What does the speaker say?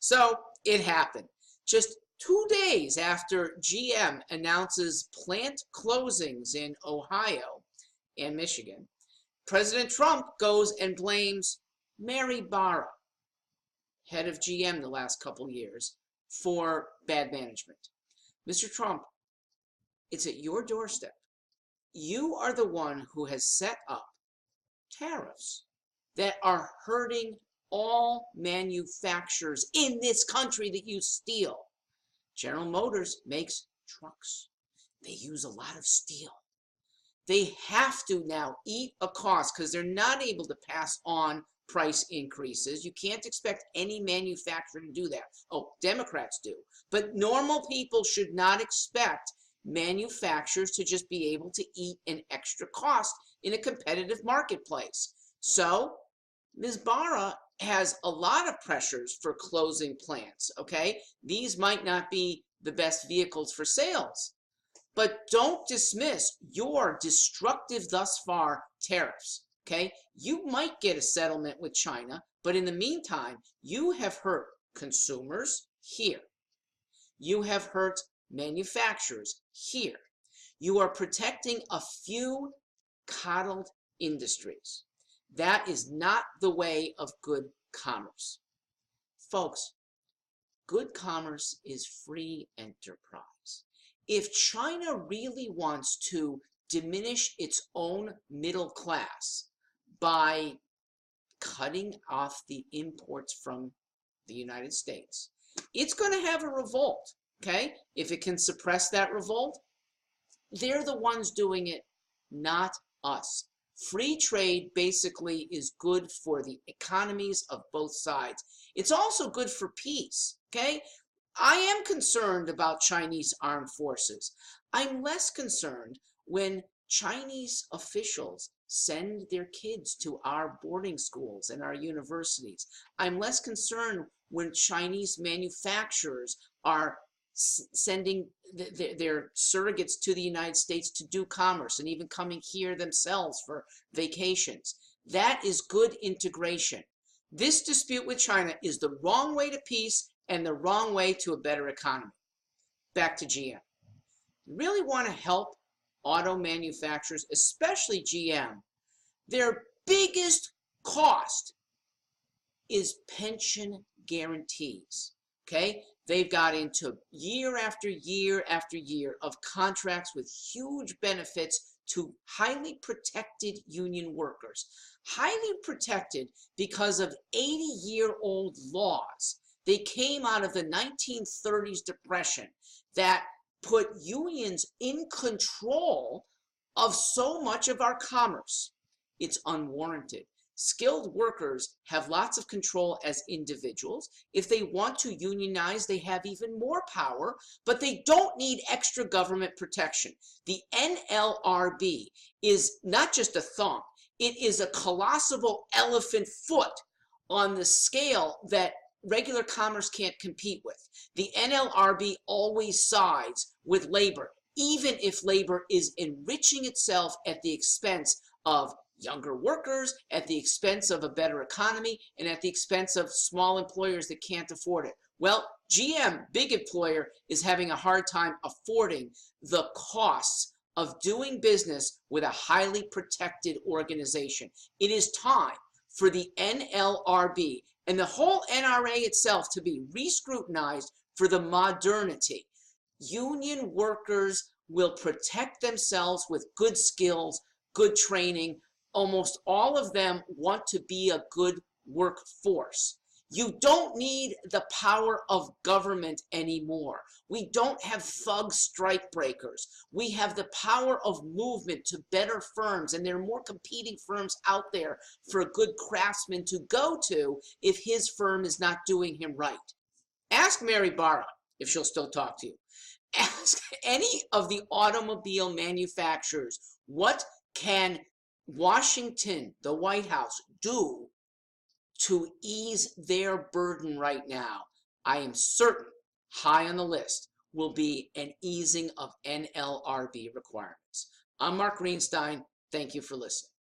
So it happened. Just 2 days after GM announces plant closings in Ohio and Michigan, President Trump goes and blames Mary Barra, head of GM the last couple years, for bad management. Mr. Trump, it's at your doorstep. You are the one who has set up tariffs that are hurting all manufacturers in this country that you steal. General Motors makes trucks. They use a lot of steel. They have to now eat a cost because they're not able to pass on price increases. You can't expect any manufacturer to do that. Oh, Democrats do. But normal people should not expect manufacturers to just be able to eat an extra cost in a competitive marketplace. So Ms. Barra has a lot of pressures for closing plants, okay? These might not be the best vehicles for sales, but don't dismiss your destructive thus far tariffs, okay? You might get a settlement with China, but in the meantime, you have hurt consumers here. You have hurt manufacturers here. You are protecting a few coddled industries. That is not the way of good commerce. Folks, good commerce is free enterprise. If China really wants to diminish its own middle class by cutting off the imports from the United States, it's going to have a revolt, okay? If it can suppress that revolt, they're the ones doing it, not us. Free trade basically is good for the economies of both sides. It's also good for peace, okay? I am concerned about Chinese armed forces. I'm less concerned when Chinese officials send their kids to our boarding schools and our universities. I'm less concerned when Chinese manufacturers are sending their surrogates to the United States to do commerce and even coming here themselves for vacations. That is good integration. This dispute with China is the wrong way to peace and the wrong way to a better economy. Back to GM. You really want to help auto manufacturers, especially GM. Their biggest cost is pension guarantees, okay? They've got into year after year after year of contracts with huge benefits to highly protected union workers. Highly protected because of 80-year-old laws. They came out of the 1930s depression that put unions in control of so much of our commerce. It's unwarranted. Skilled workers have lots of control as individuals. If they want to unionize, they have even more power, but they don't need extra government protection. The NLRB is not just a thumb. It is a colossal elephant foot on the scale that regular commerce can't compete with. The NLRB always sides with labor, even if labor is enriching itself at the expense of younger workers, at the expense of a better economy, and at the expense of small employers that can't afford it. Well, GM, big employer, is having a hard time affording the costs of doing business with a highly protected organization. It is time for the NLRB and the whole NRA itself to be re-scrutinized for the modernity. Union workers will protect themselves with good skills, good training. Almost all of them want to be a good workforce. You don't need the power of government anymore. We don't have thug strike breakers. We have the power of movement to better firms, and there are more competing firms out there for a good craftsman to go to if his firm is not doing him right. Ask Mary Barra if she'll still talk to you. Ask any of the automobile manufacturers, what can Washington, the White House, do to ease their burden right now? I am certain high on the list will be an easing of NLRB requirements. I'm Mark Greenstein. Thank you for listening.